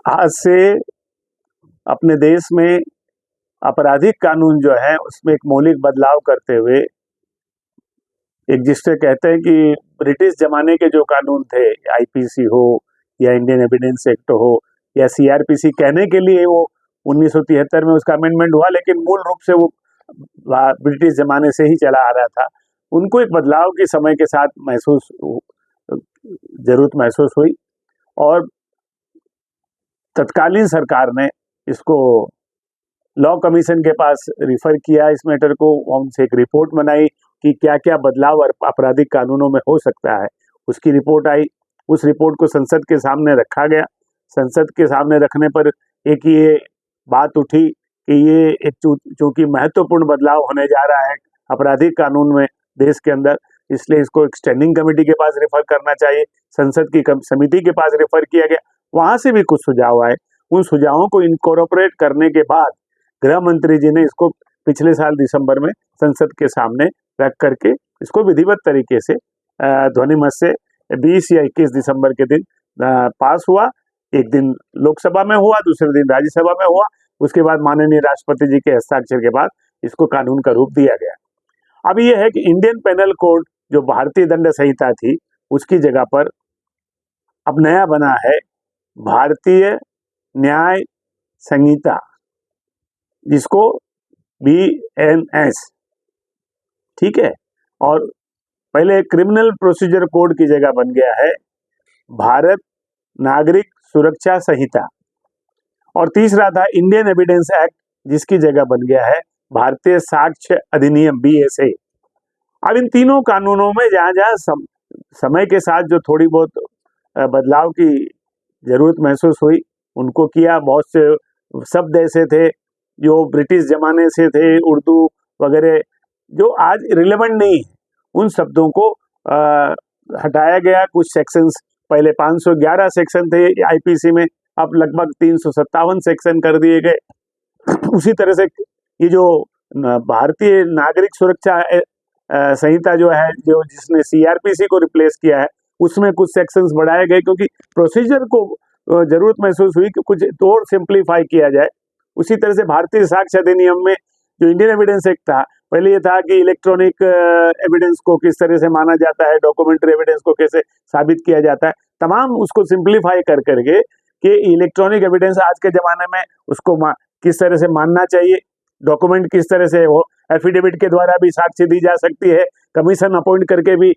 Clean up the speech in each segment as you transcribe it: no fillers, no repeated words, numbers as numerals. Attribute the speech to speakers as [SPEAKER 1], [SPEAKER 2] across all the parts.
[SPEAKER 1] आज से अपने देश में आपराधिक कानून जो है उसमें एक मौलिक बदलाव करते हुए, एक जिससे कहते हैं कि ब्रिटिश जमाने के जो कानून थे, आईपीसी हो या इंडियन एविडेंस एक्ट हो या सीआरपीसी, कहने के लिए वो 1973 में उसका अमेंडमेंट हुआ, लेकिन मूल रूप से वो ब्रिटिश जमाने से ही चला आ रहा था। उनको एक बदलाव की समय के साथ जरूरत महसूस हुई और तत्कालीन सरकार ने इसको लॉ कमीशन के पास रिफर किया। इस मैटर को उनसे एक रिपोर्ट बनाई कि क्या क्या बदलाव आपराधिक कानूनों में हो सकता है। उसकी रिपोर्ट आई, उस रिपोर्ट को संसद के सामने रखा गया। संसद के सामने रखने पर एक ये बात उठी कि ये एक चूंकि महत्वपूर्ण बदलाव होने जा रहा है आपराधिक कानून में देश के अंदर, इसलिए इसको एक स्टैंडिंग कमेटी के पास रेफर करना चाहिए। संसद की समिति के पास रेफर किया गया, वहां से भी कुछ सुझाव आए। उन सुझावों को इनकॉर्पोरेट करने के बाद गृह मंत्री जी ने इसको पिछले साल दिसंबर में संसद के सामने रख करके इसको विधिवत तरीके से ध्वनिमत से 20 या 21 दिसंबर के दिन पास हुआ। एक दिन लोकसभा में हुआ, दूसरे दिन राज्यसभा में हुआ। उसके बाद माननीय राष्ट्रपति जी के हस्ताक्षर के बाद इसको कानून का रूप दिया गया। अब यह है कि इंडियन पेनल कोड जो भारतीय दंड संहिता थी, उसकी जगह पर अब नया बना है भारतीय न्याय संहिता, जिसको BNS, ठीक है। और पहले क्रिमिनल प्रोसीजर कोड की जगह बन गया है भारत नागरिक सुरक्षा संहिता। और तीसरा था इंडियन एविडेंस एक्ट, जिसकी जगह बन गया है भारतीय साक्ष्य अधिनियम BSA। अब इन तीनों कानूनों में जहां जहां समय के साथ जो थोड़ी बहुत बदलाव की जरूरत महसूस हुई, उनको किया। बहुत से शब्द ऐसे थे जो ब्रिटिश जमाने से थे, उर्दू वगैरह, जो आज रिलेवेंट नहीं है, उन शब्दों को हटाया गया। कुछ सेक्शंस, पहले 511 सेक्शन थे आईपीसी में, अब लगभग 357 सेक्शन कर दिए गए। उसी तरह से ये जो भारतीय नागरिक सुरक्षा संहिता जो है, जो जिसने सीआरपीसी को रिप्लेस किया है, उसमें कुछ सेक्शंस बढ़ाए गए, क्योंकि प्रोसीजर को जरूरत महसूस हुई कि कुछ तो और सिंप्लीफाई किया जाए। उसी तरह से भारतीय साक्ष्य अधिनियम में जो इंडियन एविडेंस एक्ट था, पहले ये था कि इलेक्ट्रॉनिक एविडेंस को किस तरह से माना जाता है, डॉक्यूमेंट्री एविडेंस को कैसे साबित किया जाता है, तमाम उसको सिंप्लीफाई कर करके कि इलेक्ट्रॉनिक एविडेंस आज के जमाने में उसको किस तरह से मानना चाहिए, डॉक्यूमेंट किस तरह से हो, एफिडेविट के द्वारा भी साक्ष्य दी जा सकती है, कमीशन अपॉइंट करके भी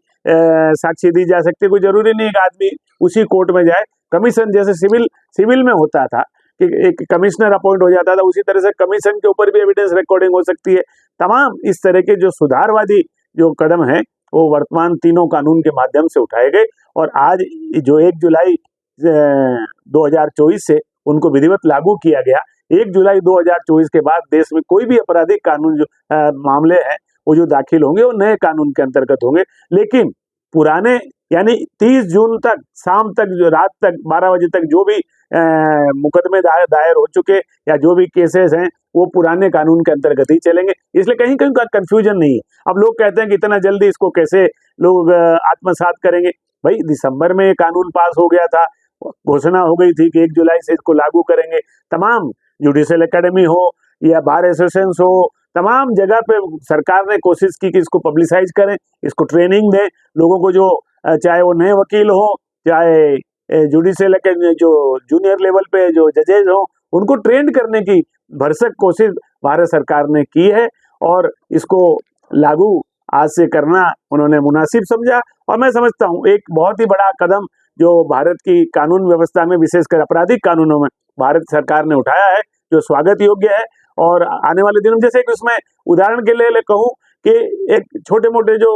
[SPEAKER 1] साक्ष्य दी जा सकती है। कोई जरूरी नहीं कि आदमी उसी कोर्ट में जाए। कमीशन जैसे सिविल में होता था कि एक कमिश्नर अपॉइंट हो जाता था, उसी तरह से कमीशन के ऊपर भी एविडेंस रिकॉर्डिंग हो सकती है। तमाम इस तरह के जो सुधारवादी जो कदम है, वो वर्तमान तीनों कानून के माध्यम से उठाए गए और आज जो 1 जुलाई 2024 से उनको विधिवत लागू किया गया। 1 जुलाई 2024 के बाद देश में कोई भी आपराधिक कानून जो मामले हैं वो जो दाखिल होंगे वो नए कानून के अंतर्गत होंगे। लेकिन पुराने, यानी 30 जून तक शाम तक, जो रात तक 12 बजे तक जो भी मुकदमे दायर हो चुके या जो भी केसेस हैं, वो पुराने कानून के अंतर्गत ही चलेंगे। इसलिए कहीं कहीं का कंफ्यूजन नहीं है। अब लोग कहते हैं कि इतना जल्दी इसको कैसे लोग आत्मसात करेंगे। भाई, दिसंबर में ये कानून पास हो गया था, घोषणा हो गई थी कि 1 जुलाई से इसको लागू करेंगे। तमाम जुडिशियल एकेडमी हो या बार एसोसिएशन हो, तमाम जगह पे सरकार ने कोशिश की कि इसको पब्लिसाइज करें, इसको ट्रेनिंग दें लोगों को, जो चाहे वो नए वकील हो, चाहे जुडिशियल एकेडमी जो जूनियर लेवल पे जो जजेज हो, उनको ट्रेन करने की भरसक कोशिश भारत सरकार ने की है और इसको लागू आज से करना उन्होंने मुनासिब समझा। और मैं समझता हूँ एक बहुत ही बड़ा कदम जो भारत की कानून व्यवस्था में, विशेषकर आपराधिक कानूनों में भारत सरकार ने उठाया है, जो स्वागत योग्य है। और आने वाले दिनों, जैसे कि उसमें उदाहरण के लिए कहूँ कि एक छोटे मोटे जो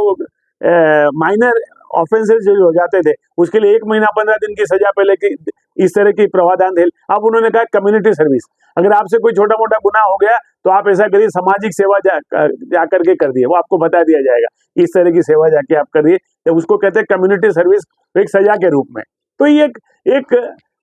[SPEAKER 1] माइनर ऑफेंसेस जो हो जाते थे, उसके लिए 1 महीना 15 दिन की सजा पहले की, इस तरह की प्रावधान थे। अब उन्होंने कहा कम्युनिटी सर्विस, अगर आपसे कोई छोटा मोटा गुनाह हो गया तो आप ऐसा करिए, सामाजिक सेवा जा करके कर दिए, वो आपको बता दिया जाएगा इस तरह की सेवा जाके आप करिए, तो उसको कहते हैं कम्युनिटी सर्विस, एक सजा के रूप में। तो ये एक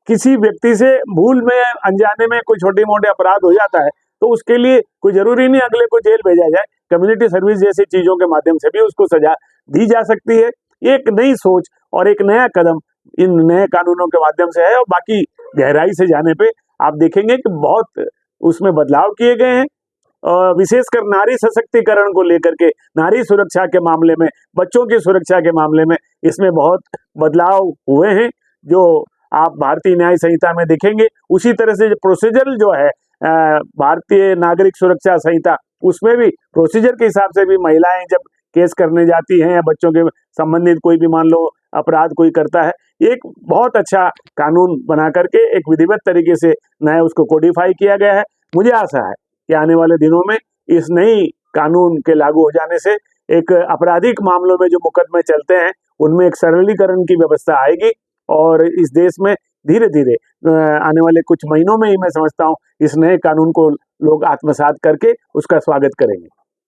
[SPEAKER 1] किसी व्यक्ति से भूल में, अनजाने में कोई छोटे मोटे अपराध हो जाता है, तो उसके लिए कोई जरूरी नहीं अगले को जेल भेजा जाए, कम्युनिटी सर्विस जैसी चीजों के माध्यम से भी उसको सजा दी जा सकती है। एक नई सोच और एक नया कदम इन नए कानूनों के माध्यम से है। और बाकी गहराई से जाने पे आप देखेंगे कि बहुत उसमें बदलाव किए गए हैं। विशेषकर नारी सशक्तिकरण को लेकर के, नारी सुरक्षा के मामले में, बच्चों की सुरक्षा के मामले में इसमें बहुत बदलाव हुए हैं, जो आप भारतीय न्याय संहिता में देखेंगे। उसी तरह से प्रोसीजर जो है भारतीय नागरिक सुरक्षा संहिता, उसमें भी प्रोसीजर के हिसाब से भी महिलाएं जब केस करने जाती हैं या बच्चों के संबंधित कोई भी मान लो अपराध कोई करता है, एक बहुत अच्छा कानून बना करके एक विधिवत तरीके से नया उसको कोडिफाई किया गया है। मुझे आशा है कि आने वाले दिनों में इस नई कानून के लागू हो जाने से एक आपराधिक मामलों में जो मुकदमे चलते हैं उनमें एक सरलीकरण की व्यवस्था आएगी, और इस देश में धीरे धीरे आने वाले कुछ महीनों में ही मैं समझता हूँ इस नए कानून को लोग आत्मसात करके उसका स्वागत करेंगे।